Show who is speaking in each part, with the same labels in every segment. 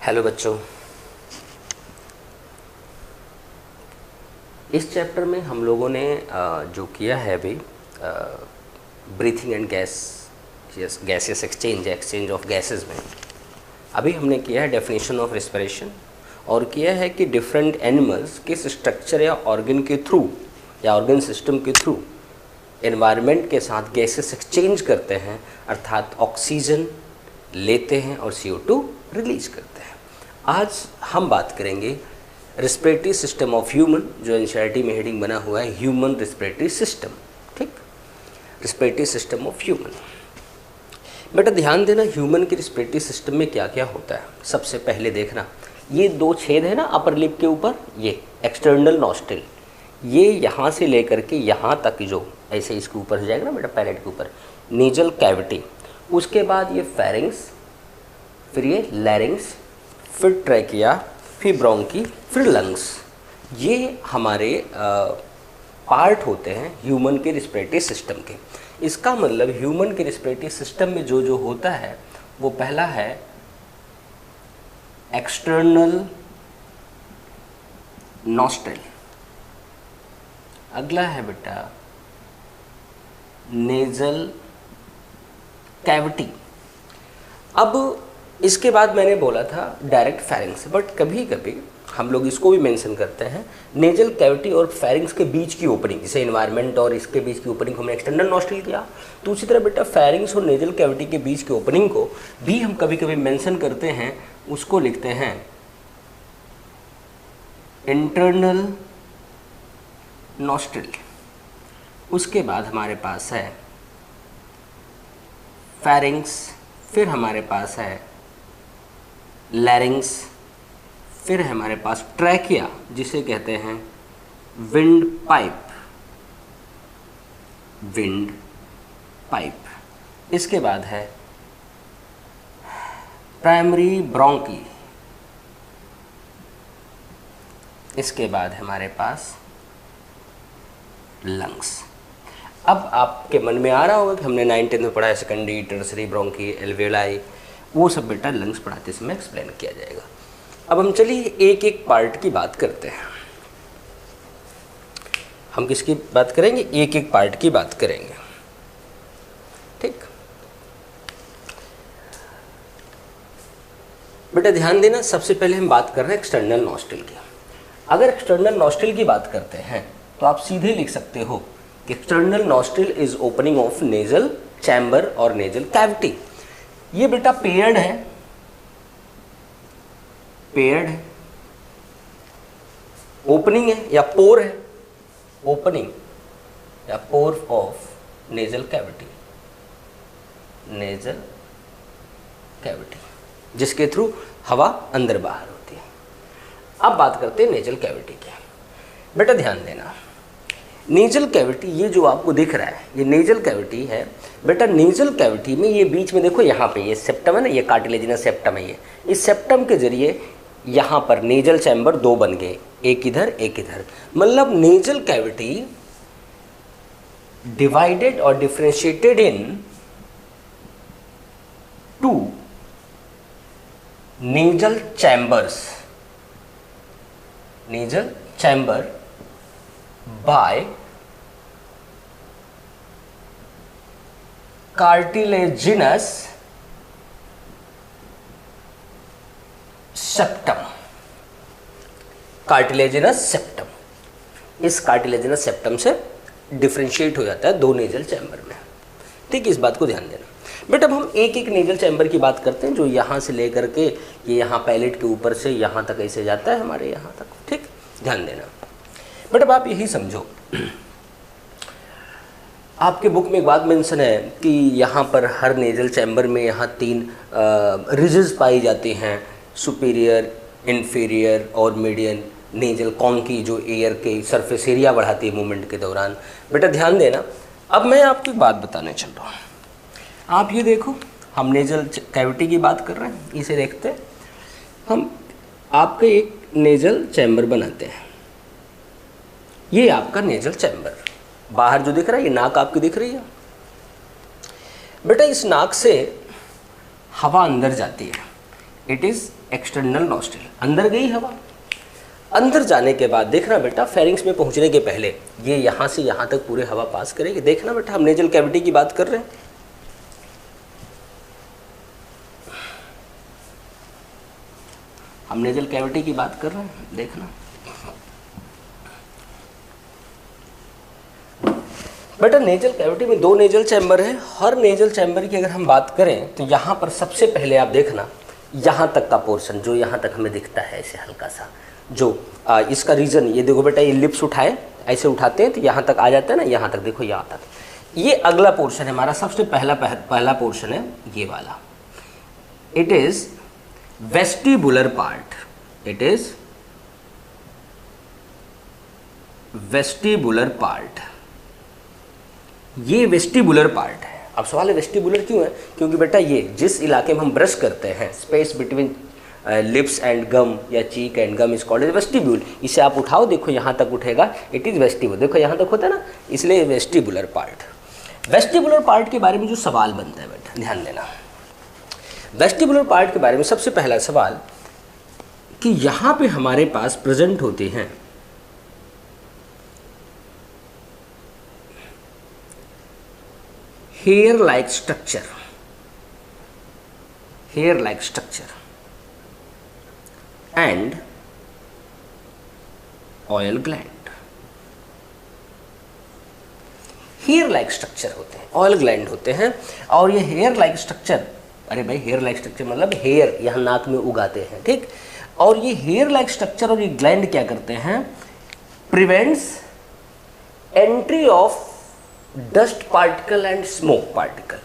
Speaker 1: Hello बच्चों, इस chapter में हम लोगों ने जो किया है अभी breathing and gases exchange of gases में अभी हमने किया है डेफिनेशन ऑफ रेस्पिरेशन और किया है कि डिफरेंट एनिमल्स किस स्ट्रक्चर या ऑर्गन के थ्रू या ऑर्गन सिस्टम के थ्रू एनवायरनमेंट के साथ गैसेस एक्सचेंज करते हैं, अर्थात ऑक्सीजन लेते हैं और CO2 रिलीज करते हैं। आज हम बात करेंगे रेस्पिरेटरी सिस्टम ऑफ ह्यूमन, जो एनसीईआरटी में हेडिंग बना हुआ है ह्यूमन रेस्पिरेटरी सिस्टम। ठीक, रेस्पिरेटरी सिस्टम ऑफ ह्यूमन। बेटा ध्यान देना, ह्यूमन के रेस्पिरेटरी सिस्टम में क्या क्या होता है। सबसे पहले देखना, ये दो छेद है ना अपर लिप के ऊपर, ये एक्सटर्नल नॉस्ट्रिल, ये यहाँ से लेकर के यहाँ तक जो ऐसे इसके ऊपर हो जाएगा ना बेटा, पैलेट के ऊपर नेजल कैविटी, उसके बाद ये फेरिंग्स, फिर ये लैरिंग्स, फिर ट्रैकिया, फिर ब्रोंकी, फिर लंग्स। ये हमारे पार्ट होते हैं ह्यूमन के रेस्पिरेटरी सिस्टम के। इसका मतलब ह्यूमन के रेस्पिरेटरी सिस्टम में जो जो होता है वो पहला है एक्सटर्नल नॉस्ट्रिल, अगला है बेटा नेजल कैविटी। अब इसके बाद मैंने बोला था डायरेक्ट फेरिंग्स, बट कभी कभी हम लोग इसको भी मेंशन करते हैं नेजल कैविटी और फेरिंग्स के बीच की ओपनिंग, जैसे एनवायरनमेंट और इसके बीच की ओपनिंग हमने एक्सटर्नल नॉस्ट्रिल किया, तो उसी तरह बेटा फेरिंग्स और नेजल कैविटी के बीच की ओपनिंग को भी हम कभी कभी मेंशन करते हैं, उसको लिखते हैं इंटरनल नॉस्ट्रिल। उसके बाद हमारे पास है फेरिंग्स, फिर हमारे पास है लैरिंग्स, फिर है हमारे पास ट्रैकिया जिसे कहते हैं विंड पाइप, विंड पाइप। इसके बाद है प्राइमरी ब्रोंकी, इसके बाद है हमारे पास लंग्स। अब आपके मन में आ रहा होगा कि हमने 9th में पढ़ा है सेकेंडरी, टर्सरी, ब्रोंकी, एल्वेलाई, वो सब बेटा लंग्स पढ़ाते समय एक्सप्लेन किया जाएगा। अब हम चलिए एक एक पार्ट की बात करते हैं। हम किसकी बात करेंगे? एक एक पार्ट की बात करेंगे। ठीक बेटा ध्यान देना, सबसे पहले हम बात कर रहे हैं एक्सटर्नल नॉस्ट्रिल की। अगर एक्सटर्नल नॉस्ट्रिल की बात करते हैं तो आप सीधे लिख सकते हो कि external nostril is opening of nasal chamber और नेजल कैविटी। ये बेटा पेयर्ड है, पेयर्ड है, ओपनिंग है या पोर है, ओपनिंग या pore of nasal cavity, nasal cavity, जिसके थ्रू हवा अंदर बाहर होती है। अब बात करते हैं नेजल कैविटी की। बेटा ध्यान देना, नेजल कैविटी ये जो आपको दिख रहा है ये नेजल कैविटी है। बेटा नेजल कैविटी में ये बीच में देखो, यहाँ पे ये सेप्टम है ना, ये कार्टिलेजिनस सेप्टम है। ये इस सेप्टम के जरिए यहाँ पर नेजल चैम्बर दो बन गए, एक इधर एक इधर। मतलब नेजल कैविटी डिवाइडेड और differentiated into nasal chambers, nasal chamber by cartilaginous septum, cartilaginous septum. इस कार्टिलेजिनस सेप्टम से डिफरेंशिएट हो जाता है दो नेजल चैम्बर में। ठीक, इस बात को ध्यान देना। बेटा अब हम एक एक नेजल चैम्बर की बात करते हैं, जो यहाँ से लेकर के ये यहाँ पैलेट के ऊपर से यहाँ तक ऐसे जाता है हमारे यहाँ तक। ठीक, ध्यान देना। बट अब आप यही समझो, आपके बुक में एक बात मेंशन है कि यहाँ पर हर नेजल चैम्बर में यहाँ 3 रिजेस पाई जाती हैं, सुपीरियर, इंफीरियर और मीडियन नेजल कॉन की, जो एयर के सरफेस एरिया बढ़ाती है मूवमेंट के दौरान। बेटा ध्यान देना, अब मैं आपको एक बात बताने चल रहा हूँ। आप ये देखो, हम नेजल कैविटी की बात कर रहे हैं, इसे देखते हैं हम। आपके एक नेजल चैम्बर बनाते हैं, ये आपका नेजल चैम्बर, बाहर जो दिख रहा है ये नाक आपकी दिख रही है। बेटा इस नाक से हवा अंदर जाती है, इट इज़ एक्सटर्नल नॉस्ट्रिल, अंदर गई हवा। अंदर जाने के बाद देखना बेटा, फेरिंग्स में पहुंचने के पहले ये यहाँ से यहाँ तक पूरे हवा पास करेगी। देखना बेटा, हम नेजल कैविटी की बात कर रहे हैं। हम नेजल कैविटी की बात कर रहे हैं, देखना बेटा, नेजल कैविटी में 2 नेजल चैम्बर है। हर नेजल चैम्बर की अगर हम बात करें तो यहाँ पर सबसे पहले आप देखना, यहाँ तक का पोर्शन जो यहाँ तक हमें दिखता है ऐसे हल्का सा, जो इसका रीजन ये देखो बेटा, ये लिप्स उठाए, ऐसे उठाते हैं तो यहाँ तक आ जाता है ना, यहाँ तक देखो, यहाँ तक। ये अगला पोर्शन है हमारा, सबसे पहला पोर्शन है ये वाला। It is vestibular part, it is vestibular part, ये वेस्टिबुलर पार्ट है। अब सवाल है वेस्टिबुलर क्यों है? क्योंकि बेटा ये जिस इलाके में हम ब्रश करते हैं, space between lips and gum या cheek and gum is called vestibule. इसे आप उठाओ, देखो यहाँ तक उठेगा, इट इज़ वेस्टिब्यूल। देखो यहाँ तक होता है ना, इसलिए वेस्टिबुलर पार्ट। वेस्टिबुलर पार्ट के बारे में जो सवाल बनता है बेटा, ध्यान देना, वेस्टिबुलर पार्ट के बारे में सबसे पहला सवाल कि यहाँ पे हमारे पास प्रेजेंट होते हैं hair like structure, hair like structure and oil gland. Hair like structure होते हैं, ऑयल ग्लैंड होते हैं। और ये हेयर लाइक स्ट्रक्चर, अरे भाई हेयर लाइक स्ट्रक्चर मतलब हेयर यहाँ नाक में उगाते हैं, ठीक। और ये हेयर लाइक स्ट्रक्चर और ये ग्लैंड क्या करते हैं? Prevents entry of dust particle and smoke particle.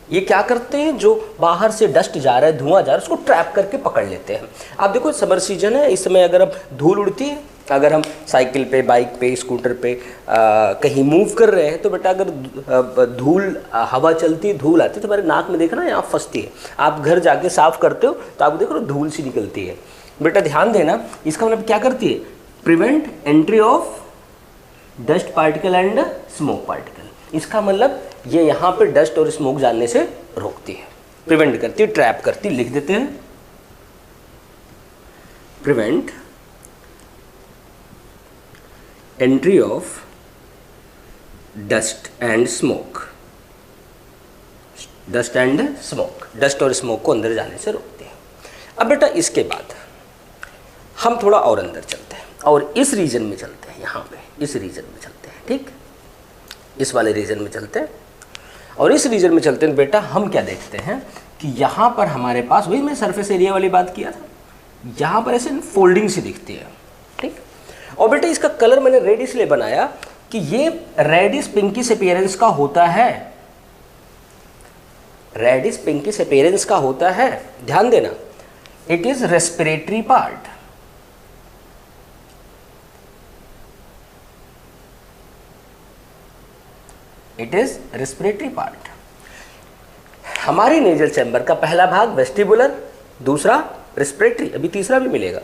Speaker 1: ये क्या करते हैं? जो बाहर से डस्ट जा रहा है, धुआं जा रहा है, उसको ट्रैप करके पकड़ लेते हैं। आप देखो समर सीजन है, इस समय अगर अब धूल उड़ती है, अगर हम साइकिल पे, बाइक पे, स्कूटर पे कहीं मूव कर रहे हैं तो बेटा अगर धूल, हवा चलती है, धूल आती है तो हमारे नाक में देखना यहाँ फंसती है। आप घर जाके साफ करते हो तो आप देखो धूल सी निकलती है। बेटा ध्यान देना, इसका मतलब क्या करती है? Prevent entry of dust particle and smoke particle. इसका मतलब ये यहाँ पे डस्ट और स्मोक जाने से रोकती है, प्रिवेंट करती है, ट्रैप करती, लिख देते हैं prevent entry of dust and smoke, dust and smoke, dust और स्मोक को अंदर जाने से रोकती है। अब बेटा इसके बाद हम थोड़ा और अंदर चलते हैं और इस रीजन में चलते हैं, यहाँ पे इस रीजन में चलते हैं, ठीक, इस वाले रीजन में चलते हैं। और इस रीजन में चलते हैं बेटा, हम क्या देखते हैं कि यहाँ पर हमारे पास, वही मैं सरफेस एरिया वाली बात किया था, यहाँ पर ऐसे फोल्डिंग सी दिखती है, ठीक। और बेटा इसका कलर मैंने रेड इसलिए बनाया कि ये रेडिश पिंकिश अपीयरेंस का होता है, रेडिश पिंकिश अपीयरेंस का होता है। ध्यान देना, it is respiratory part, it is respiratory part. हमारी नेजल चैम्बर का पहला भाग वेस्टिबुलर, दूसरा रेस्पिरेटरी, अभी तीसरा भी मिलेगा।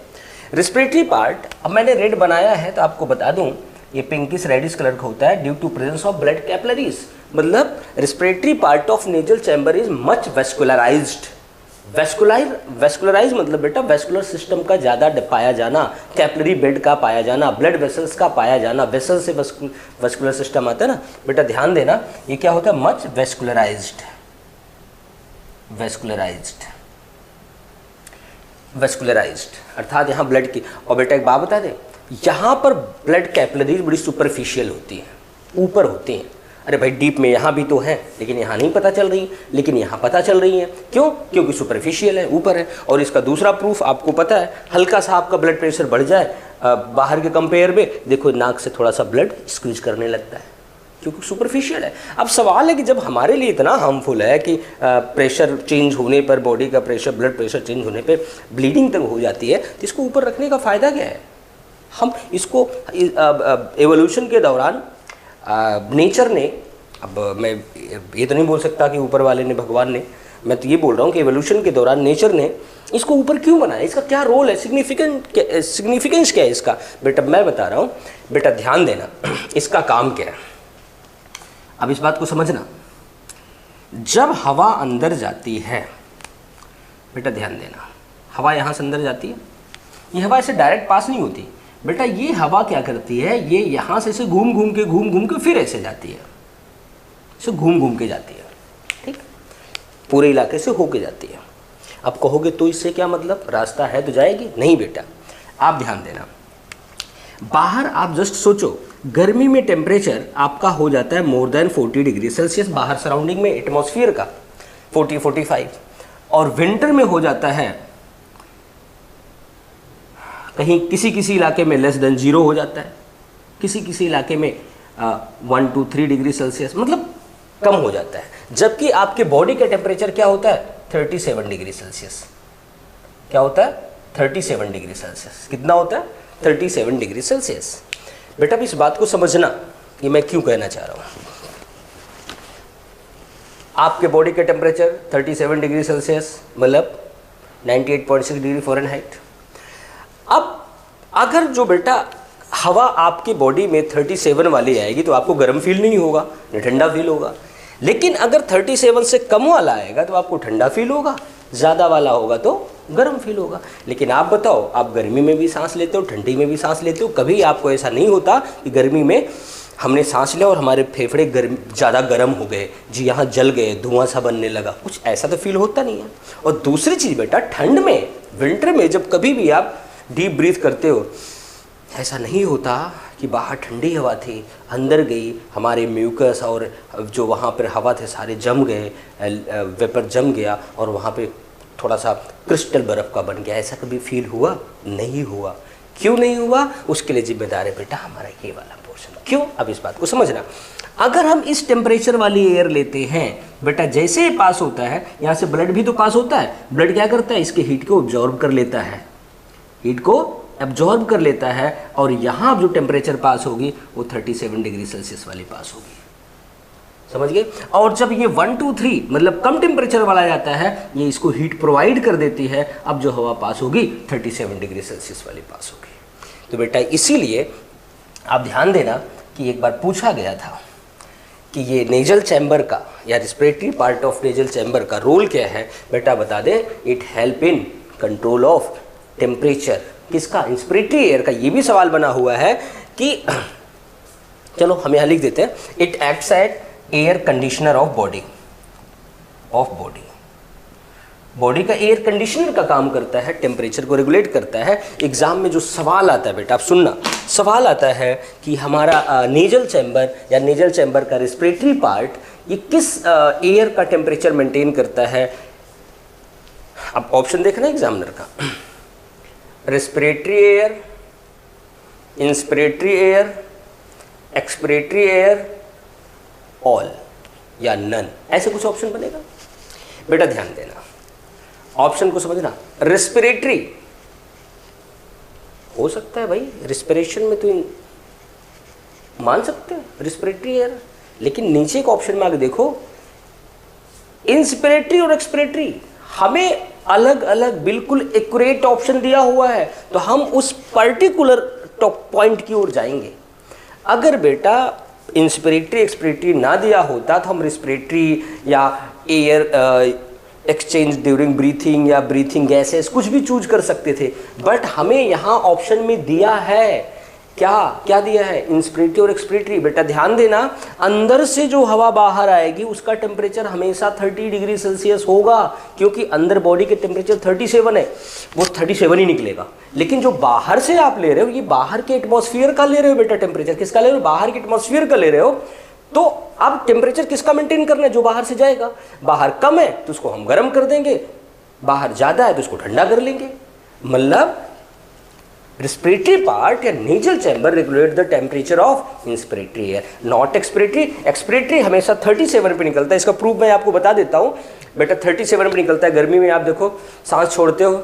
Speaker 1: रेस्पिरेटरी पार्ट अब मैंने रेड बनाया है तो आपको बता दूं, ये पिंकिश रेडिश कलर का होता है due to presence of blood capillaries. मतलब respiratory part of nasal chamber is much vascularised. Vascularise मतलब बेटा वेस्कुलर सिस्टम का ज़्यादा पाया जाना, कैपिलरी बेड का पाया जाना, ब्लड वेसल्स का पाया जाना, वेसल से वेस्कुलर सिस्टम आता है ना बेटा, ध्यान देना ये क्या होता है? मच वेस्कुलराइज्ड, वेस्कुलराइज्ड अर्थात यहाँ ब्लड की। और बेटा एक बात बता दें, यहाँ पर ब्लड कैपिलरीज बड़ी सुपरफिशियल होती हैं, ऊपर होती हैं। अरे भाई डीप में यहाँ भी तो है लेकिन यहाँ नहीं पता चल रही, लेकिन यहाँ पता चल रही है। क्यों? क्योंकि सुपरफिशियल है, ऊपर है। और इसका दूसरा प्रूफ आपको पता है, हल्का सा आपका ब्लड प्रेशर बढ़ जाए बाहर के कंपेयर में, देखो नाक से थोड़ा सा ब्लड स्क्वीज करने लगता है क्योंकि सुपरफिशियल है। अब सवाल है कि जब हमारे लिए इतना हार्मफुल है कि प्रेशर चेंज होने पर, बॉडी का प्रेशर, ब्लड प्रेशर चेंज होने पर ब्लीडिंग तक हो जाती है, तो इसको ऊपर रखने का फ़ायदा क्या है? हम इसको एवोल्यूशन के दौरान नेचर ने, अब मैं ये तो नहीं बोल सकता कि ऊपर वाले ने, भगवान ने, मैं तो ये बोल रहा हूँ कि एवोल्यूशन के दौरान नेचर ने इसको ऊपर क्यों बनाया, इसका क्या रोल है, सिग्निफिकेंस क्या है इसका? बेटा मैं बता रहा हूँ, बेटा ध्यान देना, इसका काम क्या है, अब इस बात को समझना। जब हवा अंदर जाती है बेटा ध्यान देना, हवा यहाँ से अंदर जाती है, ये हवा ऐसे डायरेक्ट पास नहीं होती बेटा, ये हवा क्या करती है, ये यहाँ से ऐसे घूम घूम के फिर ऐसे जाती है, ऐसे घूम घूम के जाती है, ठीक, पूरे इलाके से होके जाती है। अब कहोगे तो इससे क्या मतलब, रास्ता है तो जाएगी, नहीं बेटा, आप ध्यान देना, बाहर आप जस्ट सोचो, गर्मी में टेम्परेचर आपका हो जाता है मोर देन 40 डिग्री सेल्सियस, बाहर सराउंडिंग में एटमॉस्फेयर का 40-45, और विंटर में हो जाता है कहीं किसी किसी इलाके में लेस देन 0 हो जाता है, किसी इलाके में 1 to 3 डिग्री सेल्सियस, मतलब कम हो जाता है। जबकि आपके बॉडी का टेम्परेचर क्या होता है, 37 डिग्री सेल्सियस। क्या होता है, 37 डिग्री सेल्सियस। कितना होता है, 37 डिग्री सेल्सियस। बेटा अब इस बात को समझना कि मैं क्यों कहना चाह रहा हूँ। आपके बॉडी का टेम्परेचर 37 डिग्री सेल्सियस मतलब 98.6 डिग्री फ़ारेनहाइट। अब अगर जो बेटा हवा आपकी बॉडी में 37 वाली आएगी तो आपको गर्म फील नहीं होगा, नहीं ठंडा फील होगा। लेकिन अगर 37 से कम वाला आएगा तो आपको ठंडा फील होगा, ज़्यादा वाला होगा तो गर्म फील होगा। लेकिन आप बताओ, आप गर्मी में भी सांस लेते हो, ठंडी में भी सांस लेते हो, कभी आपको ऐसा नहीं होता कि गर्मी में हमने सांस लिया और हमारे फेफड़े ज़्यादा गर्म हो गए, जी यहाँ जल गए, धुआं सा बनने लगा, कुछ ऐसा तो फील होता नहीं है। और दूसरी चीज़ बेटा, ठंड में, विंटर में जब कभी भी आप डीप ब्रीथ करते हो, ऐसा नहीं होता कि बाहर ठंडी हवा थी, अंदर गई, हमारे म्यूकस और जो वहाँ पर हवा थे सारे जम गए, वेपर जम गया और वहाँ पे थोड़ा सा क्रिस्टल बर्फ़ का बन गया। ऐसा कभी फील हुआ? नहीं हुआ। क्यों नहीं हुआ? उसके लिए जिम्मेदार है बेटा हमारा ये वाला पोर्शन। क्यों? अब इस बात को समझना। अगर हम इस टेम्परेचर वाली एयर लेते हैं बेटा, जैसे ही पास होता है यहाँ से ब्लड भी तो पास होता है, ब्लड क्या करता है, इसके हीट को ऑब्जॉर्ब कर लेता है, हीट को एब्जॉर्ब कर लेता है, और यहाँ जो टेम्परेचर पास होगी वो 37 डिग्री सेल्सियस वाली पास होगी। समझ गए? और जब ये 1 to 3 मतलब कम टेम्परेचर वाला जाता है, ये इसको हीट प्रोवाइड कर देती है। अब जो हवा पास होगी 37 डिग्री सेल्सियस वाली पास होगी। तो बेटा इसीलिए आप ध्यान देना कि एक बार पूछा गया था कि ये नेजल चैम्बर का या respiratory part of nasal chamber का रोल क्या है। बेटा बता दें, it help in control of temperature. किसका? इंस्पिरेटरी एयर का। ये भी सवाल बना हुआ है कि चलो हम यहाँ लिख देते हैं, it acts at air conditioner of body. Body का एयर कंडीशनर का काम करता है, टेम्परेचर को रेगुलेट करता है। एग्जाम में जो सवाल आता है बेटा, आप सुनना, सवाल आता है कि हमारा नेजल चैम्बर या नेजल चैम्बर का रिस्पिरेटरी पार्ट ये किस एयर का टेम्परेचर मेंटेन करता है। अब ऑप्शन देखना एग्जामिनर का, respiratory air, inspiratory air, expiratory air, all या नन, ऐसे कुछ ऑप्शन बनेगा। बेटा ध्यान देना, ऑप्शन को समझना। रेस्पिरेटरी हो सकता है भाई, रिस्पिरेशन में तो मान सकते हैं रिस्पिरेटरी एयर, लेकिन नीचे के ऑप्शन में आगे देखो, इंस्पिरेटरी और एक्सपिरेटरी, हमें अलग अलग बिल्कुल एक्यूरेट ऑप्शन दिया हुआ है, तो हम उस पर्टिकुलर टॉप पॉइंट की ओर जाएंगे। अगर बेटा इंस्पिरेटरी एक्सपिरेटरी ना दिया होता तो हम रिस्पिरेटरी या एयर एक्सचेंज ड्यूरिंग ब्रीथिंग या ब्रीथिंग गैसेस कुछ भी चूज कर सकते थे, बट हमें यहाँ ऑप्शन में दिया है क्या दिया है, इंस्पिरेटरी और एक्सपिरेटरी। बेटा ध्यान देना, अंदर से जो हवा बाहर आएगी उसका टेम्परेचर हमेशा 30 डिग्री सेल्सियस होगा, क्योंकि अंदर बॉडी के टेम्परेचर 37 है, वो 37 ही निकलेगा। लेकिन जो बाहर से आप ले रहे हो, ये बाहर के एटमॉस्फेयर का ले रहे हो बेटा, टेम्परेचर किसका ले रहे हो, बाहर के एटमॉस्फेयर का ले रहे हो। तो अब टेम्परेचर किसका मेंटेन करना है, जो बाहर से जाएगा। बाहर कम है तो उसको हम गर्म कर देंगे, बाहर ज़्यादा है तो उसको ठंडा कर लेंगे। मतलब रेस्पिरेटरी पार्ट या nasal chamber regulate the temperature of inspiratory air, not expiratory. Expiratory हमेशा 37 पे निकलता है। इसका प्रूफ मैं आपको बता देता हूँ बेटा, 37 पे निकलता है। गर्मी में आप देखो सांस छोड़ते हो,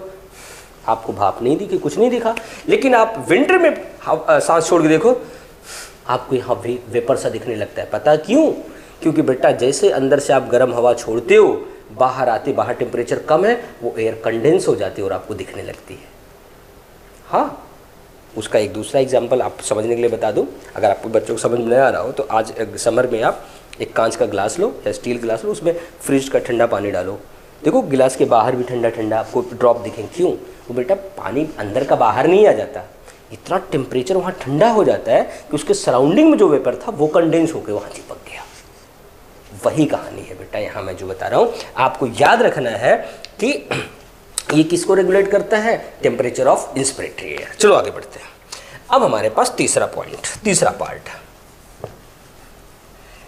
Speaker 1: आपको भाप नहीं दिखी, कुछ नहीं दिखा, लेकिन आप विंटर में सांस छोड़ के देखो, आपको यहाँ वेपर सा दिखने लगता है। पता क्यों? क्योंकि बेटा जैसे अंदर से आप गर्म हवा छोड़ते हो, बाहर आते, बाहर टेम्परेचर कम है, वो एयर कंडेंस हो जाती है और आपको दिखने लगती है। हाँ, उसका एक दूसरा एग्जाम्पल आप समझने के लिए बता दूं, अगर आपको बच्चों को समझ में नहीं आ रहा हो तो आज समर में आप एक कांच का ग्लास लो या स्टील ग्लास लो, उसमें फ्रिज का ठंडा पानी डालो, देखो गिलास के बाहर भी ठंडा ठंडा आपको ड्रॉप दिखेंगे, क्यों? वो बेटा पानी अंदर का बाहर नहीं आ जाता, इतना टेम्परेचर वहाँ ठंडा हो जाता है कि उसके सराउंडिंग में जो वेपर था वो कंडेंस होकर वहाँ चिपक गया। वही कहानी है बेटा यहाँ मैं जो बता रहा हूँ, आपको याद रखना है कि ये किसको रेगुलेट करता है? Temperature of inspiratory air. चलो आगे बढ़ते हैं। अब हमारे पास तीसरा पॉइंट, तीसरा पार्ट,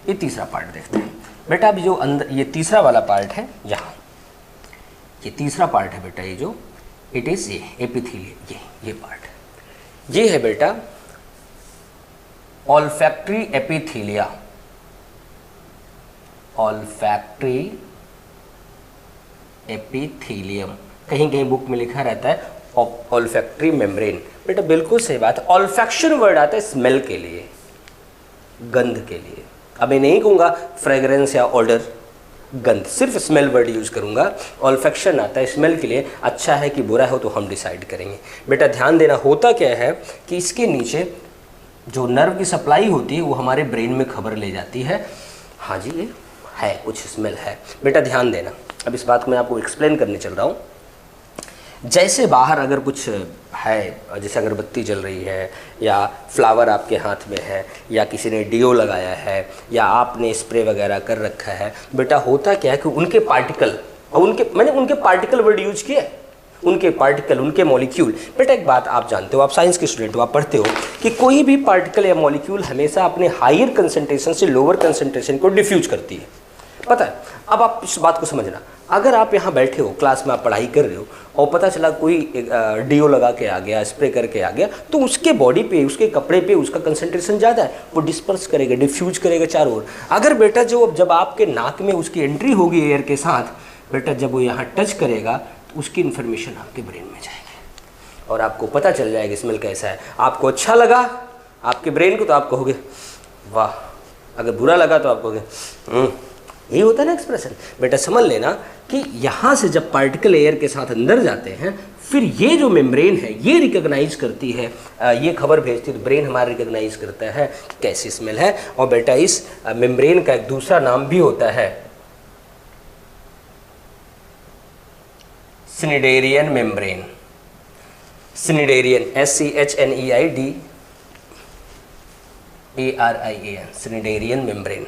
Speaker 1: ये तीसरा पार्ट देखते हैं बेटा। अभी जो अंदर ये तीसरा वाला पार्ट है, यहाँ ये तीसरा पार्ट है बेटा, ये जो इट इज ये एपिथेलियम, ये पार्ट, ये है बेटा ऑल्फैक्टरी एपिथेलिया। ऑल्फैक्टरी एपिथेलियम, कहीं कहीं बुक में लिखा रहता है ऑल्फैक्टरी मेम्ब्रेन। बेटा बिल्कुल सही बात है। ऑल्फैक्शन वर्ड आता है स्मेल के लिए, गंध के लिए। अब मैं नहीं कहूँगा फ्रेग्रेंस या ऑर्डर, गंध, सिर्फ स्मेल वर्ड यूज करूँगा। ऑल्फैक्शन आता है स्मेल के लिए। अच्छा है कि बुरा हो तो हम डिसाइड करेंगे। बेटा ध्यान देना, होता क्या है कि इसके नीचे जो नर्व की सप्लाई होती है वो हमारे ब्रेन में खबर ले जाती है, हाँ जी ये है कुछ स्मेल है। बेटा ध्यान देना, अब इस बात को मैं आपको एक्सप्लेन करने चल रहा हूँ। जैसे बाहर अगर कुछ है, जैसे अगरबत्ती जल रही है, या फ्लावर आपके हाथ में है, या किसी ने डिओ लगाया है, या आपने स्प्रे वगैरह कर रखा है, बेटा होता क्या है कि उनके पार्टिकल, और मैंने उनके पार्टिकल वर्ड यूज किया है, उनके पार्टिकल, उनके मॉलिक्यूल। बेटा एक बात आप जानते हो, आप साइंस के स्टूडेंट हो, आप पढ़ते हो कि कोई भी पार्टिकल या मॉलिक्यूल हमेशा अपने हायर कंसंट्रेशन से लोअर कंसंट्रेशन को डिफ्यूज करती है, पता है। अब आप इस बात को समझना, अगर आप यहाँ बैठे हो क्लास में, आप पढ़ाई कर रहे हो, और पता चला कोई डीओ लगा के आ गया, स्प्रे करके आ गया, तो उसके बॉडी पे, उसके कपड़े पे उसका कंसंट्रेशन ज़्यादा है, वो डिस्पर्स करेगा, डिफ्यूज करेगा चारों ओर। अगर बेटा जब आपके नाक में उसकी एंट्री होगी एयर के साथ, बेटा जब वो यहाँ टच करेगा तो उसकी इन्फॉर्मेशन आपके ब्रेन में जाएगी और आपको पता चल जाएगा स्मेल कैसा है। आपको अच्छा लगा आपके ब्रेन को तो आप कहोगे वाह, अगर बुरा लगा तो आप कहोगे यही होता है ना एक्सप्रेशन। बेटा समझ लेना कि यहाँ से जब पार्टिकल एयर के साथ अंदर जाते हैं, फिर ये जो मेम्ब्रेन है ये रिकॉग्नाइज करती है, ये खबर भेजती है, तो ब्रेन हमारा रिकॉग्नाइज करता है कैसी स्मेल है। और बेटा इस मेम्ब्रेन का एक दूसरा नाम भी होता है स्निडेरियन मेम्ब्रेन। स्निडेरियन, SCHNEIDERIAN, स्निडेरियन मेम्ब्रेन,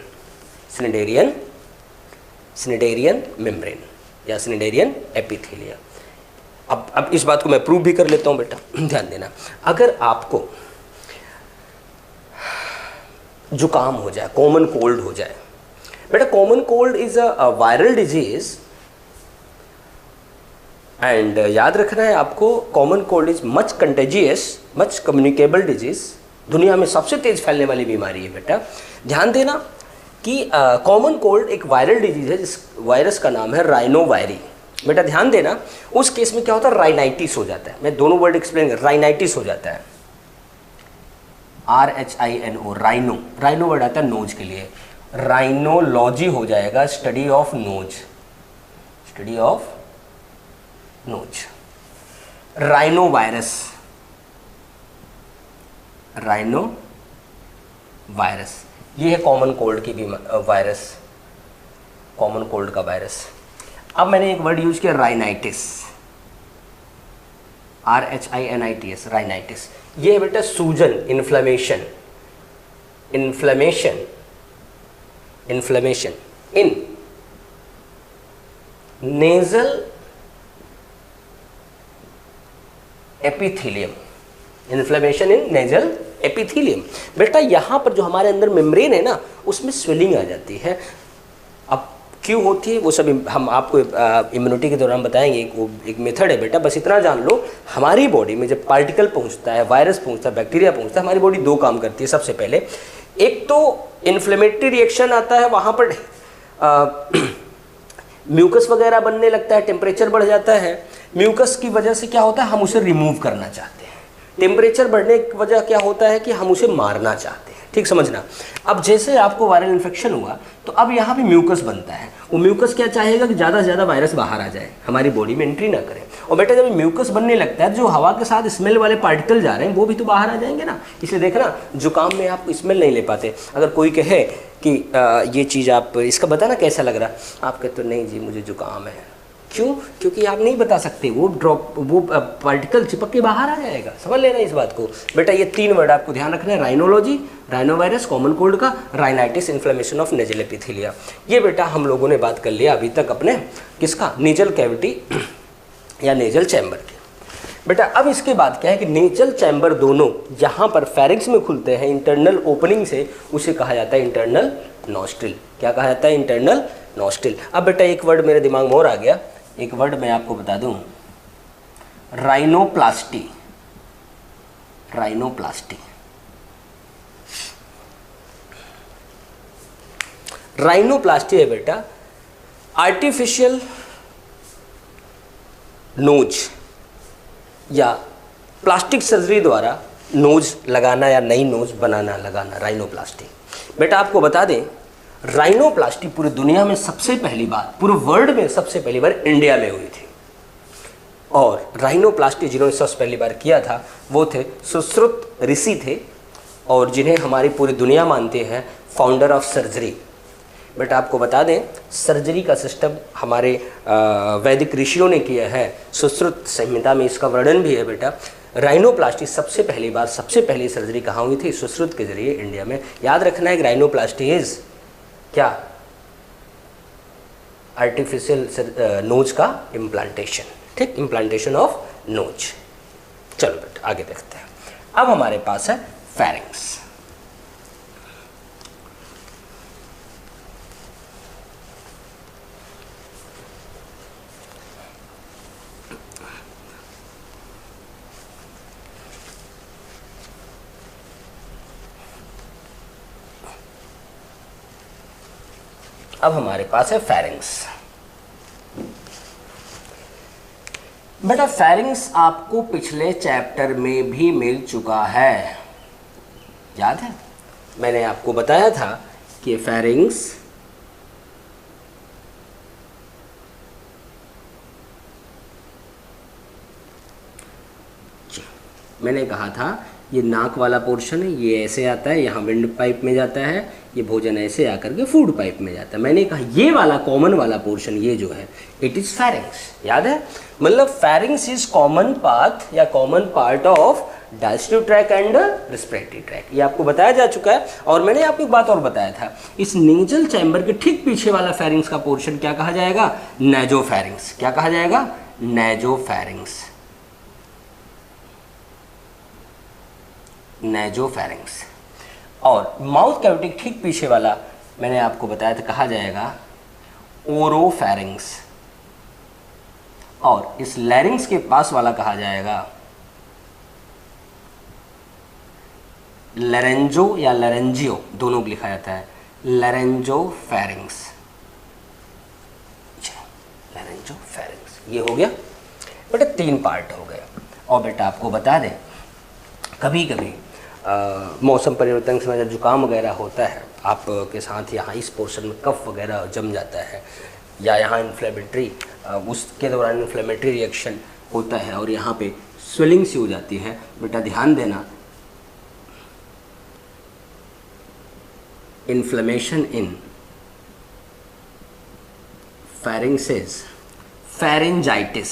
Speaker 1: स्निडेरियन मेम्ब्रेन या स्निडेरियन एपिथेलिया। अब इस बात को मैं प्रूव भी कर लेता हूँ बेटा, ध्यान देना। अगर आपको जुकाम हो जाए, कॉमन कोल्ड हो जाए, बेटा common cold is a viral disease, and याद रखना है आपको, common cold is much contagious, much communicable disease, दुनिया में सबसे तेज फैलने वाली बीमारी है बेटा। ध्यान देना कि कॉमन कोल्ड एक वायरल डिजीज है, जिस वायरस का नाम है राइनोवायरी। बेटा ध्यान देना, उस केस में क्या होता है, राइनाइटिस हो जाता है। मैं दोनों वर्ड एक्सप्लेन कर, राइनाइटिस हो जाता है, RHINO, राइनो, राइनो वर्ड आता है नोज के लिए, राइनोलॉजी हो जाएगा, study of nose, study of nose. Rhino virus, rhino virus, ये है कॉमन कोल्ड की वायरस, कॉमन कोल्ड का वायरस। अब मैंने एक वर्ड यूज किया राइनाइटिस, RHINITS, राइनाइटिस। ये है बेटा सूजन, inflammation, inflammation, inflammation in nasal epithelium, inflammation in nasal epithelium. बेटा यहाँ पर जो हमारे अंदर मेम्ब्रेन है ना, उसमें स्वेलिंग आ जाती है। अब क्यों होती है वो सब हम आपको इम्यूनिटी के दौरान बताएंगे, एक मेथड है बेटा। बस इतना जान लो, हमारी बॉडी में जब पार्टिकल पहुँचता है, वायरस पहुँचता है, बैक्टीरिया पहुँचता है, हमारी बॉडी दो काम करती है। सबसे पहले एक तो इन्फ्लेमेटरी रिएक्शन आता है, वहाँ पर म्यूकस वगैरह बनने लगता है, टेम्परेचर बढ़ जाता है। म्यूकस की वजह से क्या होता है, हम उसे रिमूव करना चाहते हैं। टेम्परेचर बढ़ने की वजह क्या होता है कि हम उसे मारना चाहते हैं। ठीक समझना। अब जैसे आपको वायरल इन्फेक्शन हुआ तो अब यहाँ पे म्यूकस बनता है। वो म्यूकस क्या चाहेगा कि ज़्यादा से ज़्यादा वायरस बाहर आ जाए, हमारी बॉडी में एंट्री ना करे। और बेटा जब म्यूकस बनने लगता है, जो हवा के साथ स्मेल वाले पार्टिकल जा रहे हैं वो भी तो बाहर आ जाएंगे ना। इसलिए देखना, जुकाम में आप स्मेल नहीं ले पाते। अगर कोई कहे कि ये चीज़ आप इसका बताना कैसा लग रहा, आप कहते तो नहीं जी मुझे जुकाम है, क्यों? क्योंकि आप नहीं बता सकते, वो पार्टिकल चिपक के बाहर आ जाएगा। समझ लेना इस बात को बेटा। ये 3 वर्ड आपको ध्यान रखना है, राइनोलॉजी, राइनोवायरस, कॉमन कोल्ड का, rhinitis, inflammation of nasal epithelia. ये बेटा हम लोगों ने बात कर लिया अभी तक अपने किसका, नेजल कैविटी या नेजल चैम्बर की। बेटा अब इसके बाद क्या है कि नेजल चैम्बर दोनों यहाँ पर फेरिंग्स में खुलते हैं इंटरनल ओपनिंग से, उसे कहा जाता है इंटरनल नॉस्ट्रिल। क्या कहा जाता है? Internal nostril. अब बेटा एक वर्ड मेरे दिमाग में और आ गया, एक वर्ड मैं आपको बता दूं, राइनोप्लास्टी। राइनोप्लास्टी, राइनोप्लास्टी है बेटा आर्टिफिशियल नोज या प्लास्टिक सर्जरी द्वारा नोज लगाना या नई नोज बनाना, लगाना, राइनोप्लास्टी। बेटा आपको बता दें, राइनोप्लास्टी पूरी दुनिया में सबसे पहली बार, पूरे वर्ल्ड में सबसे पहली बार इंडिया में हुई थी। और राइनोप्लास्टी जिन्होंने सबसे पहली बार किया था वो थे सुश्रुत ऋषि थे, और जिन्हें हमारी पूरी दुनिया मानती है फाउंडर ऑफ सर्जरी। बेटा आपको बता दें, सर्जरी का सिस्टम हमारे वैदिक ऋषियों ने किया है, सुश्रुत संहिता में इसका वर्णन भी है बेटा। राइनोप्लास्टी सबसे पहली बार, सबसे पहली सर्जरी कहाँ हुई थी? सुश्रुत के जरिए इंडिया में। याद रखना है कि राइनोप्लास्टी इज क्या? आर्टिफिशियल नोज का इम्प्लांटेशन, ठीक, इम्प्लांटेशन ऑफ नोज। चलो बेटा आगे देखते हैं। अब हमारे पास है फेरिंग्स। अब हमारे पास है फेरिंग्स। बेटा फेरिंग्स आपको पिछले चैप्टर में भी मिल चुका है, याद है? मैंने आपको बताया था कि फेरिंग्स मैंने कहा था ये नाक वाला पोर्शन है, ये ऐसे आता है, यहाँ विंड पाइप में जाता है, ये भोजन ऐसे आकर के फूड पाइप में जाता है। मैंने कहा ये वाला कॉमन वाला पोर्शन, ये जो है इट इज फेरिंग्स। याद है? मतलब फेरिंग्स इज कॉमन पाथ या common part of digestive track and respiratory tract. ये आपको बताया जा चुका है। और मैंने आपको एक बात और बताया था, इस नेजल चैम्बर के ठीक पीछे वाला फेरिंग्स का पोर्शन क्या कहा जाएगा? नेजोफेरिंग्स। क्या कहा जाएगा? नेजोफेरिंग्स। नेजोफेरिंग्स। और माउथ कैविटी ठीक पीछे वाला मैंने आपको बताया था कहा जाएगा ओरोफेरिंग्स। और इस लैरिंग्स के पास वाला कहा जाएगा लरेंजो या लरेंजियो, दोनों को लिखा जाता है लरेंजोफेरिंग्स। लरेंजोफेरिंग्स ये हो गया बेटा, 3 पार्ट हो गए। और बेटा आपको बता दें, कभी कभी मौसम परिवर्तन के समय जब जुकाम वगैरह होता है, आपके साथ यहाँ इस पोर्शन में कफ वगैरह जम जाता है, या यहाँ इन्फ्लेमेटरी, उसके दौरान इन्फ्लेमेटरी रिएक्शन होता है और यहाँ पे स्वेलिंग सी हो जाती है। बेटा ध्यान देना, inflammation in pharynges, pharyngitis,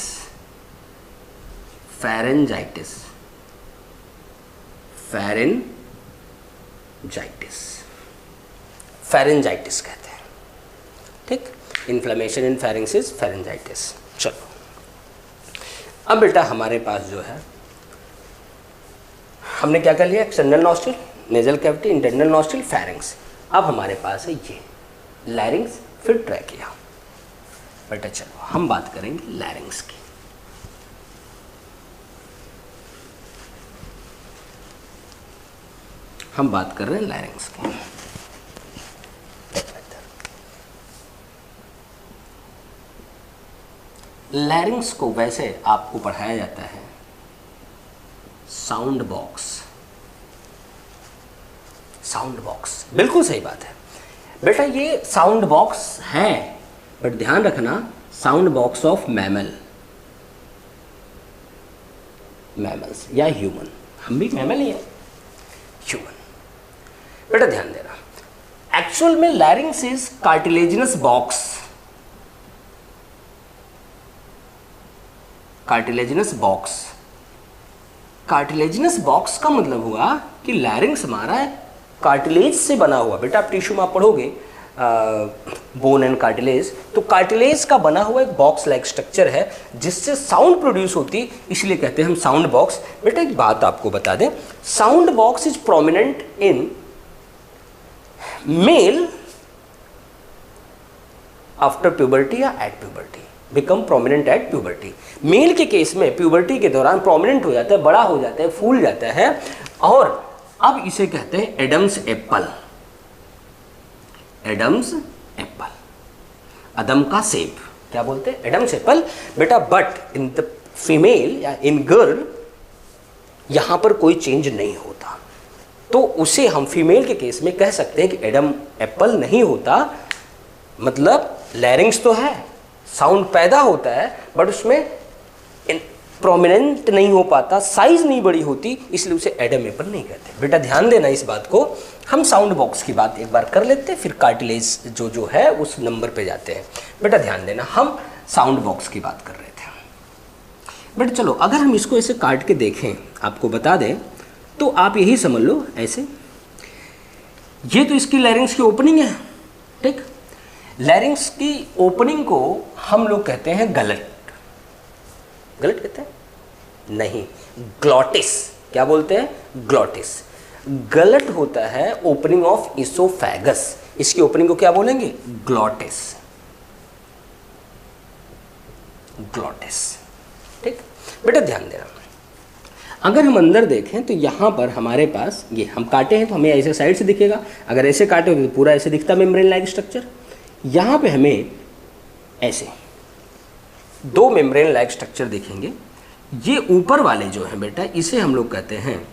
Speaker 1: pharyngitis, pharyngitis, pharyngitis कहते हैं, ठीक। Inflammation in pharynges, pharyngitis. चलो अब बेटा हमारे पास जो है, हमने क्या कर लिया? External nostril, nasal cavity, internal nostril, pharynx. अब हमारे पास है ये लैरिंग्स, फिर ट्रैकिया। बेटा चलो हम बात करेंगे लैरिंग्स की। हम बात कर रहे हैं लैरिंग्स की। लैरिंग्स को वैसे आपको पढ़ाया जाता है साउंड बॉक्स। साउंड बॉक्स, बिल्कुल सही बात है बेटा, ये साउंड बॉक्स है, बट ध्यान रखना sound box of mammal, mammals या ह्यूमन। हम भी मैमल ही हैं, ह्यूमन। बेटा ध्यान देना, एक्चुअल में लैरिंग्स is cartilaginous box. Cartilaginous box. Cartilaginous box का मतलब हुआ कि लैरिंग्स हमारा कार्टिलेज से बना हुआ, बेटा आप टिश्यू में आप पढ़ोगे बोन एंड कार्टिलेज, तो कार्टिलेज का बना हुआ एक बॉक्स लाइक स्ट्रक्चर है जिससे साउंड प्रोड्यूस होती, इसलिए कहते हैं हम साउंड बॉक्स। बेटा एक बात आपको बता दें, sound box is prominent in male after puberty या at puberty, become prominent at puberty. Male के केस में प्यूबर्टी के दौरान प्रोमिनेंट हो जाता है, बड़ा हो जाता है, फूल जाता है, और अब इसे कहते हैं एडम्स एप्पल। एडम्स एप्पल, अदम का सेब, क्या बोलते हैं? Adam's apple. बेटा बट इन द फीमेल या इन गर्ल यहां पर कोई चेंज नहीं होता, तो उसे हम फीमेल के केस में कह सकते हैं कि एडम एप्पल नहीं होता। मतलब लैरिंग्स तो है, साउंड पैदा होता है, बट उसमें प्रोमिनेंट नहीं हो पाता, साइज नहीं बड़ी होती, इसलिए उसे एडम एप्पल नहीं कहते। बेटा ध्यान देना इस बात को। हम साउंड बॉक्स की बात एक बार कर लेते हैं, फिर कार्टिलेज जो है उस नंबर पे जाते हैं। बेटा ध्यान देना, हम साउंड बॉक्स की बात कर रहे थे। बेटा चलो अगर हम इसको ऐसे काट के देखें, आपको बता दें, तो आप यही समझ लो ऐसे, ये तो इसकी लैरिंग्स की ओपनिंग है, ठीक। लैरिंग्स की ओपनिंग को हम लोग कहते हैं गलट। गलट कहते हैं? नहीं, ग्लॉटिस। क्या बोलते हैं? ग्लॉटिस। गलट होता है ओपनिंग ऑफ इसोफेगस, इसकी ओपनिंग को क्या बोलेंगे? ग्लॉटिस। ग्लॉटिस, ठीक। बेटा ध्यान देना, अगर हम अंदर देखें तो यहाँ पर हमारे पास ये हम काटे हैं तो हमें ऐसे साइड से दिखेगा, अगर ऐसे काटे तो पूरा ऐसे दिखता मेम्ब्रेन लाइक स्ट्रक्चर। यहाँ पे हमें ऐसे दो मेम्ब्रेन लाइक स्ट्रक्चर दिखेंगे। ये ऊपर वाले जो है बेटा, इसे हम लोग कहते हैं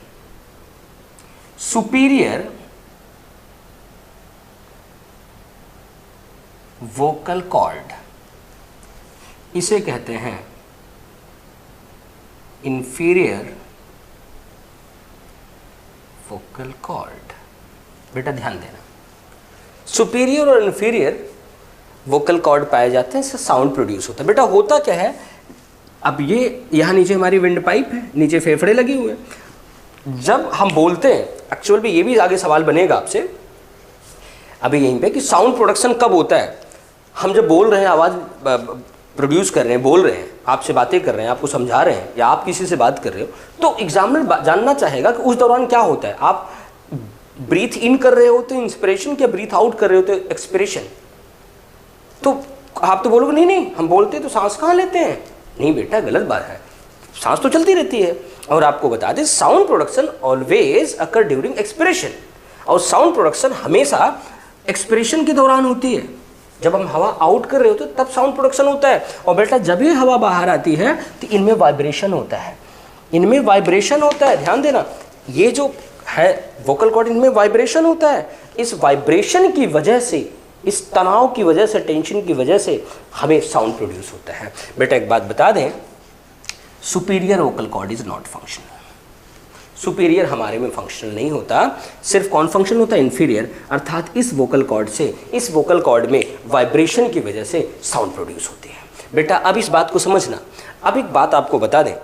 Speaker 1: सुपीरियर वोकल कॉर्ड, इसे कहते हैं इंफीरियर वोकल कॉर्ड। बेटा ध्यान देना, सुपीरियर और इंफीरियर वोकल कॉर्ड पाए जाते हैं, इससे साउंड प्रोड्यूस होता है। बेटा होता क्या है, अब ये यहाँ नीचे हमारी विंड पाइप है, नीचे फेफड़े लगे हुए हैं। जब हम बोलते हैं, एक्चुअल में ये भी आगे सवाल बनेगा आपसे अभी यहीं पे, कि साउंड प्रोडक्शन कब होता है। हम जब बोल रहे हैं, आवाज़ प्रोड्यूस कर रहे हैं, बोल रहे हैं, आपसे बातें कर रहे हैं, आपको समझा रहे हैं, या आप किसी से बात कर रहे हो, तो एग्जामिनर जानना चाहेगा कि उस दौरान क्या होता है। आप ब्रीथ इन कर रहे हो तो इंस्पिरेशन, क्या ब्रीथ आउट कर रहे हो तो एक्सपिरेशन। तो आप तो बोलोगे नहीं नहीं हम बोलते तो सांस कहाँ लेते हैं। नहीं बेटा, गलत बात है, सांस तो चलती रहती है। और आपको बता दें, साउंड प्रोडक्शन ऑलवेज अकर ड्यूरिंग एक्सपिरेशन, और साउंड प्रोडक्शन हमेशा एक्सपिरेशन के दौरान होती है। जब हम हवा आउट कर रहे होते तब साउंड प्रोडक्शन होता है। और बेटा जब ये हवा बाहर आती है तो इनमें वाइब्रेशन होता है, इनमें वाइब्रेशन होता है। ध्यान देना, ये जो है वोकल कॉर्ड, इनमें वाइब्रेशन होता है। इस वाइब्रेशन की वजह से, इस तनाव की वजह से, टेंशन की वजह से हमें साउंड प्रोड्यूस होता है। बेटा एक बात बता दें, superior vocal cord is not functional. Superior हमारे में फंक्शनल नहीं होता, सिर्फ कौन फंक्शन होता है? इंफीरियर, अर्थात इस वोकल कॉर्ड से, इस वोकल कॉर्ड में वाइब्रेशन की वजह से साउंड प्रोड्यूस होती है। बेटा अब इस बात को समझना। अब एक बात आपको बता दें,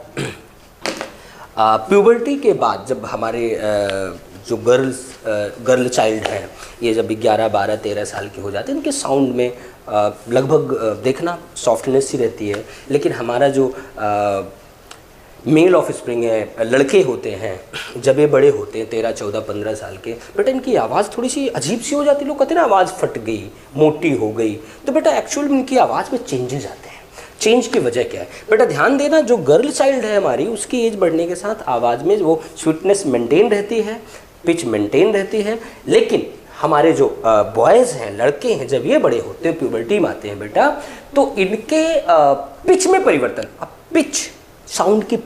Speaker 1: प्यूबर्टी के बाद जब हमारे जो गर्ल चाइल्ड हैं, ये जब 11, 12, 13 साल के हो जाते हैं, इनके साउंड में लगभग देखना सॉफ्टनेस ही रहती है। लेकिन हमारा जो मेल ऑफ स्प्रिंग है, लड़के होते हैं, जब ये बड़े होते हैं 13, 14, 15 साल के, बेटा इनकी आवाज़ थोड़ी सी अजीब सी हो जाती है। लोग कहते हैं ना आवाज़ फट गई, मोटी हो गई, तो बेटा एक्चुअल में इनकी आवाज़ में चेंजेस आते हैं। चेंज की वजह क्या है? बेटा ध्यान देना, जो गर्ल चाइल्ड है हमारी, उसकी एज बढ़ने के साथ आवाज़ में वो स्वीटनेस मेंटेन रहती है, पिच मेंटेन रहती है। लेकिन हमारे जो बॉयज़ हैं, लड़के हैं, जब ये बड़े होते हैं, प्यूबर्टी में आते हैं बेटा, तो इनके पिच में परिवर्तन, अब पिच, साउंड की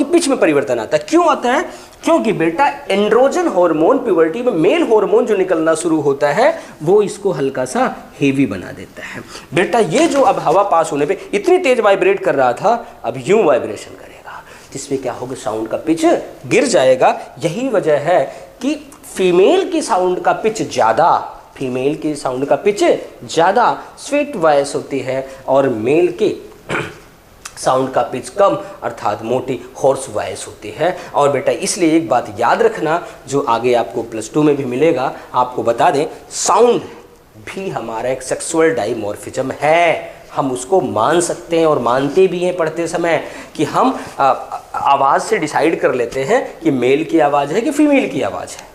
Speaker 1: पिच में परिवर्तन आता है। क्यों आता है? क्योंकि बेटा एंड्रोजन हार्मोन प्यूबर्टी में, मेल हार्मोन जो निकलना शुरू होता है, वो इसको हल्का सा हेवी बना देता है। बेटा ये जो अब हवा पास होने पे इतनी तेज वाइब्रेट कर रहा था, अब यूं वाइब्रेशन करेगा, जिसमें क्या होगा? साउंड का पिच गिर जाएगा। यही वजह है कि फीमेल की साउंड का पिच ज़्यादा, फीमेल की साउंड का पिच ज़्यादा स्वीट वॉइस होती है, और मेल की साउंड का पिच कम अर्थात मोटी हॉर्स वॉइस होती है। और बेटा इसलिए एक बात याद रखना जो आगे आपको +2 में भी मिलेगा, आपको बता दें, साउंड भी हमारा एक सेक्सुअल डाइमॉर्फिज्म है। हम उसको मान सकते हैं और मानते भी हैं पढ़ते समय कि हम आवाज़ से डिसाइड कर लेते हैं कि मेल की आवाज़ है कि फीमेल की आवाज़ है।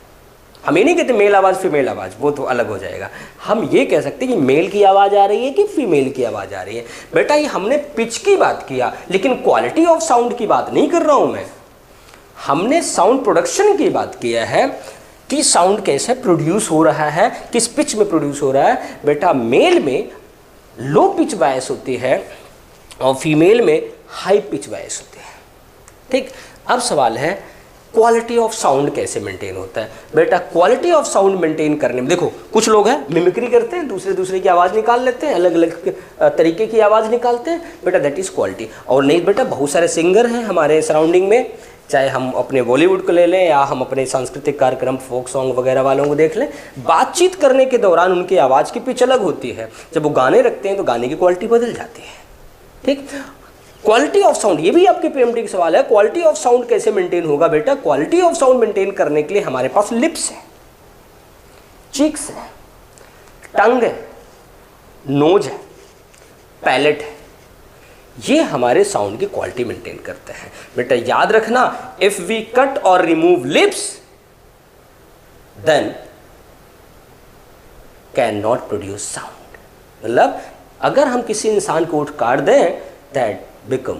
Speaker 1: हम ये नहीं कहते मेल आवाज़ फीमेल आवाज़, वो तो अलग हो जाएगा। हम ये कह सकते हैं कि मेल की आवाज़ आ रही है कि फीमेल की आवाज़ आ रही है। बेटा ये हमने पिच की बात किया, लेकिन क्वालिटी ऑफ साउंड की बात नहीं कर रहा हूँ मैं। हमने साउंड प्रोडक्शन की बात किया है कि साउंड कैसे प्रोड्यूस हो रहा है, किस पिच में प्रोड्यूस हो रहा है। बेटा मेल में लो पिच वॉइस होती है और फीमेल में हाई पिच वॉइस होती है। ठीक, अब सवाल है क्वालिटी ऑफ साउंड कैसे मेंटेन होता है। बेटा क्वालिटी ऑफ साउंड मेंटेन करने में देखो, कुछ लोग हैं मिमिक्री करते हैं, दूसरे की आवाज़ निकाल लेते हैं, अलग अलग तरीके की आवाज़ निकालते हैं। बेटा दैट इज़ क्वालिटी। और नहीं बेटा, बहुत सारे सिंगर हैं हमारे सराउंडिंग में, चाहे हम अपने बॉलीवुड को ले लें या हम अपने सांस्कृतिक कार्यक्रम फोक सॉन्ग वगैरह वालों को देख लें, बातचीत करने के दौरान उनकी आवाज़ की पिच अलग होती है। जब वो गाने रखते हैं तो गाने की क्वालिटी बदल जाती है। ठीक, क्वालिटी ऑफ साउंड, ये भी आपके पीएमटी का सवाल है, क्वालिटी ऑफ साउंड कैसे मेंटेन होगा। बेटा क्वालिटी ऑफ साउंड मेंटेन करने के लिए हमारे पास लिप्स है, चीक्स है, टंग है, नोज है, पैलेट है, ये हमारे साउंड की क्वालिटी मेंटेन करते हैं। बेटा याद रखना, इफ वी कट और remove lips then can not produce sound. मतलब अगर हम किसी इंसान को उठ काट दें, that become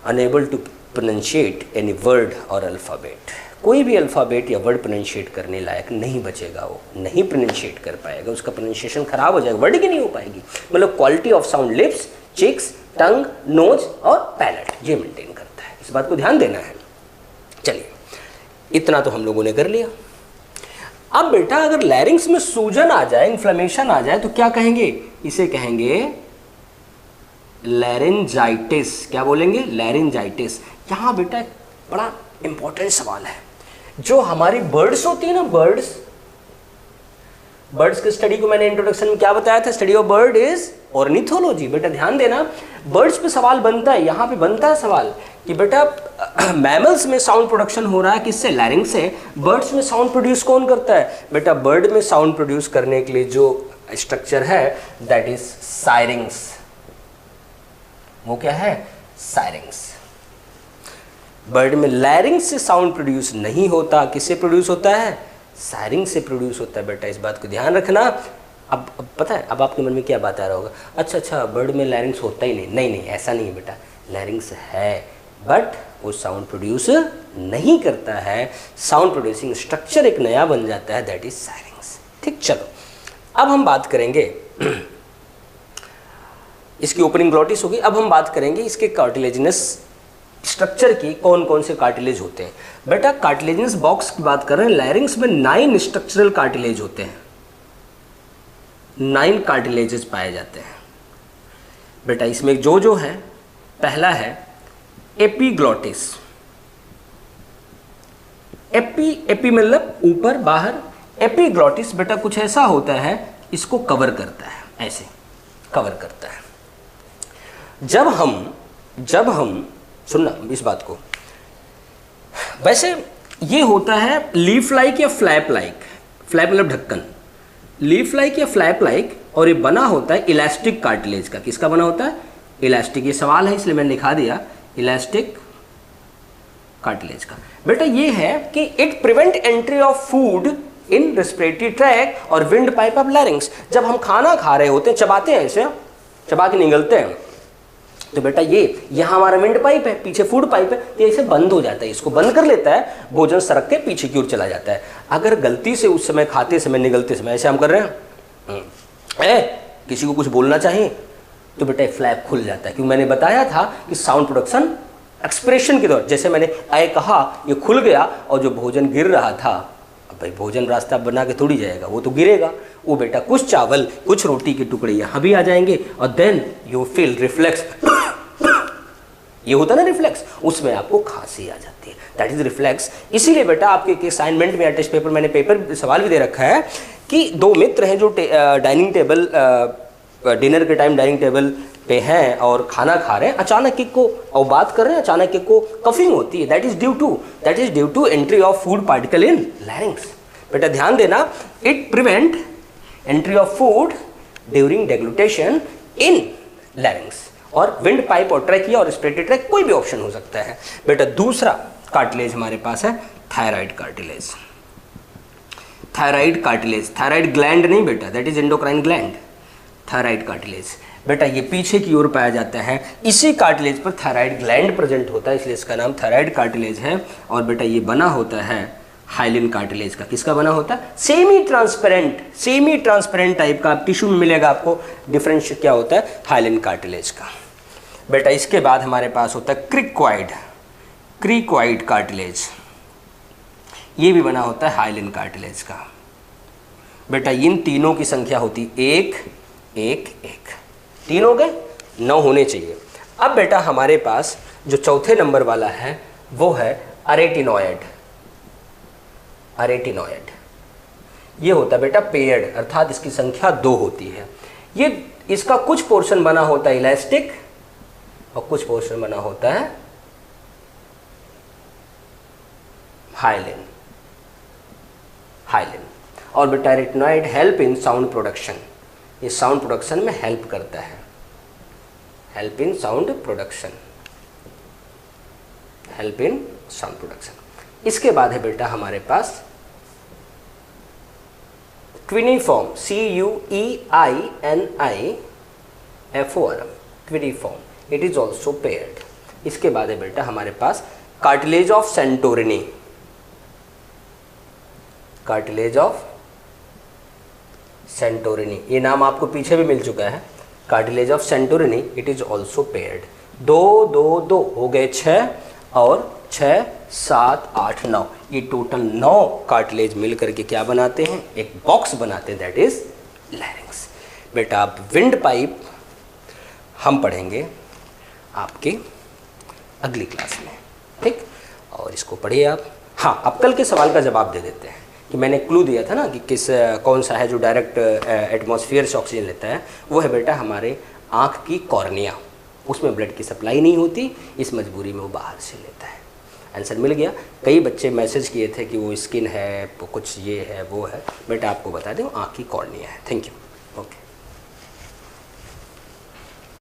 Speaker 1: unable to pronunciate any word और अल्फ़ाबेट। कोई भी अल्फ़ाबेट या वर्ड प्रोनाउंशिएट करने लायक नहीं बचेगा, वो नहीं प्रोनाउंशिएट कर पाएगा, उसका प्रोनाउंसिएशन खराब हो जाएगा, वर्ड की नहीं हो पाएगी। मतलब quality of sound lips, cheeks, tongue, nose और पैलेट ये मेंटेन करता है। इस बात को ध्यान देना है। चलिए इतना तो हम लोगों ने कर लिया। अब बेटा अगर लैरिंग्स में सूजन आ जाए, इन्फ्लेमेशन आ जाए, तो क्या कहेंगे? इसे कहेंगे लैरिंजाइटिस। क्या बोलेंगे? लैरिंजाइटिस। यहाँ बेटा एक बड़ा इंपॉर्टेंट सवाल है। जो हमारी बर्ड्स होती है ना, बर्ड्स की स्टडी को मैंने इंट्रोडक्शन में क्या बताया था? Study of bird is ornithology. बेटा ध्यान देना, बर्ड्स पे सवाल बनता है, यहाँ पे बनता है सवाल कि बेटा मैमल्स में साउंड प्रोडक्शन हो रहा है किससे? लैरिंग्स से। बर्ड्स में साउंड प्रोड्यूस कौन करता है? बेटा बर्ड में साउंड प्रोड्यूस करने के लिए जो स्ट्रक्चर है दैट इज सायरिंग्स। वो क्या है? सायरिंग्स। बर्ड में लैरिंग्स से साउंड प्रोड्यूस नहीं होता, किससे प्रोड्यूस होता है? सायरिंग से प्रोड्यूस होता है। बेटा इस बात को ध्यान रखना। अब पता है, अब आपके मन में क्या बात आ रहा होगा, अच्छा बर्ड में लैरिंग्स होता ही नहीं। नहीं ऐसा नहीं है बेटा, लैरिंग्स है बट वो साउंड प्रोड्यूस नहीं करता है। साउंड प्रोड्यूसिंग स्ट्रक्चर एक नया बन जाता है, दैट इज सायरिंग्स। ठीक, चलो अब हम बात करेंगे इसकी ओपनिंग ग्लॉटिस होगी। अब हम बात करेंगे इसके कार्टिलेजिनस स्ट्रक्चर की, कौन कौन से कार्टिलेज होते हैं। बेटा कार्टिलेजिनस बॉक्स की बात कर रहे हैं। लैरिंग्स में 9 स्ट्रक्चरल कार्टिलेज होते हैं, 9 कार्टिलेजेस पाए जाते हैं। बेटा इसमें जो है, पहला है एपीग्लॉटिस। एपी मतलब ऊपर बाहर, एपीग्लॉटिस बेटा कुछ ऐसा होता है, इसको कवर करता है, ऐसे कवर करता है। जब हम सुनना इस बात को, वैसे ये होता है लीफ लाइक या फ्लैप लाइक। फ्लैप मतलब ढक्कन, लीफ लाइक या फ्लैप लाइक, और ये बना होता है इलास्टिक कार्टिलेज का। किसका बना होता है? इलास्टिक। ये सवाल है इसलिए मैंने लिखा दिया इलास्टिक कार्टिलेज का। बेटा ये है कि it prevent entry of food in respiratory tract और विंड पाइप ऑफ लैरिंग्स। जब हम खाना खा रहे होते हैं, चबाते हैं, ऐसे चबा के निगलते हैं, तो बेटा ये यहाँ हमारा विंड पाइप है, पीछे फूड पाइप है, तो ऐसे बंद हो जाता है, इसको बंद कर लेता है, भोजन सरक के पीछे की ओर चला जाता है। अगर गलती से उस समय खाते समय निगलते समय ऐसे हम कर रहे हैं, किसी को कुछ बोलना चाहिए, तो बेटा फ्लैप खुल जाता है। क्योंकि मैंने बताया था कि साउंड प्रोडक्शन एक्सप्रेशन के दौरान, जैसे मैंने कहा, ये खुल गया और जो भोजन गिर रहा था, अब भाई भोजन रास्ता बना के थोड़ी जाएगा, वो तो गिरेगा। वो बेटा कुछ चावल, कुछ रोटी के टुकड़े यहाँ भी आ जाएंगे और देन यू फील रिफ्लेक्स। ये होता है ना रिफ्लेक्स, उसमें आपको खांसी आ जाती है, दैट इज रिफ्लेक्स। इसीलिए बेटा आपके असाइनमेंट में या टेस्ट पेपर, मैंने पेपर सवाल भी दे रखा है कि 2 मित्र हैं जो डाइनिंग टेबल डिनर के टाइम डाइनिंग टेबल पे हैं और खाना खा रहे हैं, अचानक एक को और बात कर रहे हैं, अचानक एक को कफिंग होती है, that is due to entry of food particle in larynx. बेटा ध्यान देना, it prevent entry of food during deglutition in larynx. और विंड पाइप और ट्रैकिया और रेस्पिरेटरी ट्रैक कोई भी ऑप्शन हो सकता है। बेटा दूसरा कार्टिलेज हमारे पास है thyroid cartilage. Thyroid cartilage, thyroid gland नहीं बेटा, that is endocrine gland. Thyroid cartilage बेटा ये पीछे की ओर पाया जाता है, इसी कार्टिलेज पर थायराइड ग्लैंड प्रेजेंट होता है, इसलिए इसका नाम थायराइड कार्टिलेज है। और बेटा ये बना होता है हाइलिन कार्टिलेज का। किसका बना होता है? सेमी ट्रांसपेरेंट टाइप का टिश्यू में मिलेगा आपको। डिफरेंस क्या होता है? हाइलिन कार्टिलेज का। बेटा इसके बाद हमारे पास होता है क्रिक्वाइड कार्टिलेज, ये भी बना होता है हाइलिन कार्टिलेज का। बेटा इन तीनों की संख्या होती 1 1 1, 3 हो गए, 9 होने चाहिए। अब बेटा हमारे पास जो चौथे नंबर वाला है वो है अरेटिनॉयड। ये होता है बेटा पेयर्ड, अर्थात इसकी संख्या 2 होती है। ये इसका कुछ पोर्शन बना होता है इलास्टिक और कुछ पोर्शन बना होता है हाइलिन। और बेटा retinoid help in sound production, ये साउंड प्रोडक्शन में हेल्प करता है, हेल्प इन साउंड प्रोडक्शन। इसके बाद है बेटा हमारे पास cuneiform, CUEINIFORM, cuneiform, it is also paired. इसके बाद है बेटा हमारे पास कार्टिलेज ऑफ सेंटोरिनी। ये नाम आपको पीछे भी मिल चुका है, cartilage of Santorini, it is also paired. 2 2 2 हो गए 6 और 6 7 8 9, ये टोटल 9 कार्टिलेज मिल करके क्या बनाते हैं? एक बॉक्स बनाते हैं, दैट इज लैरिंक्स। बेटा अब विंड पाइप हम पढ़ेंगे आपके अगली क्लास में, ठीक? और इसको पढ़िए आप। हाँ, अब कल के सवाल का जवाब दे देते हैं कि मैंने क्लू दिया था ना कि कौन सा है जो डायरेक्ट एटमॉस्फेयर से ऑक्सीजन लेता है। वो है बेटा हमारे आँख की कॉर्निया, उसमें ब्लड की सप्लाई नहीं होती, इस मजबूरी में वो बाहर से लेता है। आंसर मिल गया। कई बच्चे मैसेज किए थे कि वो स्किन है, कुछ ये है वो है, बेटा आपको बता दें आँख की कॉर्निया है। Thank you.